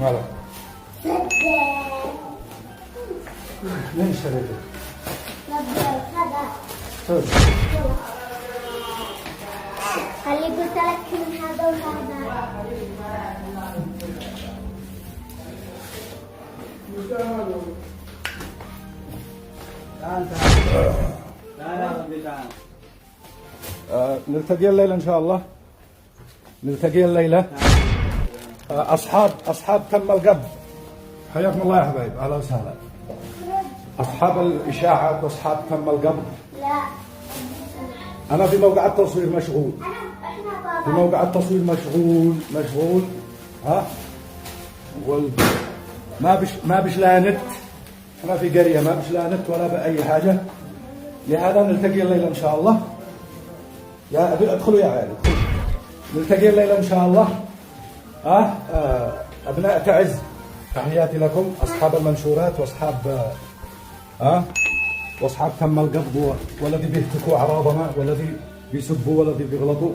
هلا من شريته؟ خذ اللي قلت لك من هذا وهذا. نلتقي الليلة إن شاء الله. نلتقي الليلة. أصحاب تم القبض، حياكم الله يا حبايب، أهلا وسهلا. أصحاب الإشاعات وأصحاب تم القبض. لا أنا في موقع التصوير مشغول. في موقع التصوير مشغول. ها ما بش لا نت. أنا في قرية ما بش لا نت ولا بأي حاجة، لهذا نلتقي الليلة إن شاء الله. يا أبي ادخلوا يا عيال ادخلوا. نلتقي الليلة إن شاء الله. أبناء تعز، تحياتي لكم أصحاب المنشورات وأصحاب تم القبض والذي بيهتكوا أعراضنا والذي بيسبوا والذي بيغلطوا،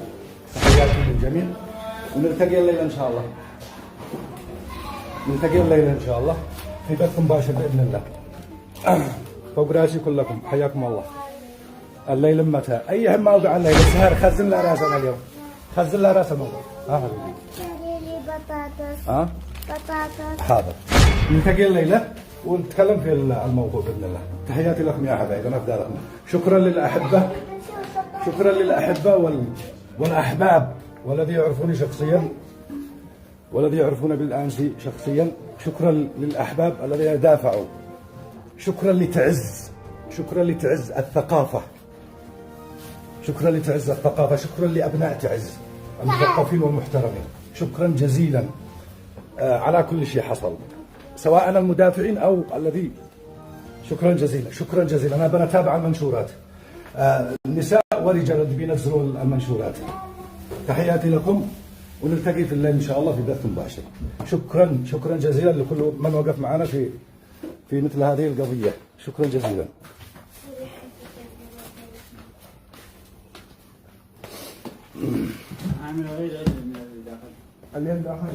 تحياتي للجميع. ونلتقي الليلة إن شاء الله. نلتقي الليلة إن شاء الله في بث مباشر بإذن الله. فوق راسي كلكم، حياكم الله. الليل متى؟ أي موضوع الليل؟ السهر خزن له راسنا اليوم، خزن له راسه موضوع. حبيبي اشتري لي بطاطس. بطاطس. حاضر. نلتقي الليلة ونتكلم في الموضوع بإذن الله. تحياتي لكم يا حبايبي، أنا أفداركم. شكرا للأحبة، شكرا للأحبة والأحباب والذي يعرفوني شخصيا والذي يعرفون بالأنسي شخصيا. شكرا للأحباب الذين دافعوا. شكرا لتعز، شكرا لتعز الثقافة، شكرا لتعز الثقافة. شكرا لأبناء تعز المثقفين والمحترمين. شكرا جزيلا على كل شيء حصل، سواء المدافعين أو الذي. شكرا جزيلا، شكرا جزيلا. أنا بنتابع المنشورات، النساء ورجال اللي بينزلوا المنشورات. تحياتي لكم، ونلتقي في الليل إن شاء الله في بث مباشر. شكرا جزيلا لكل من وقف معنا في مثل هذه القضية. شكرا جزيلا. عامل غير اللي داخل. اللي داخل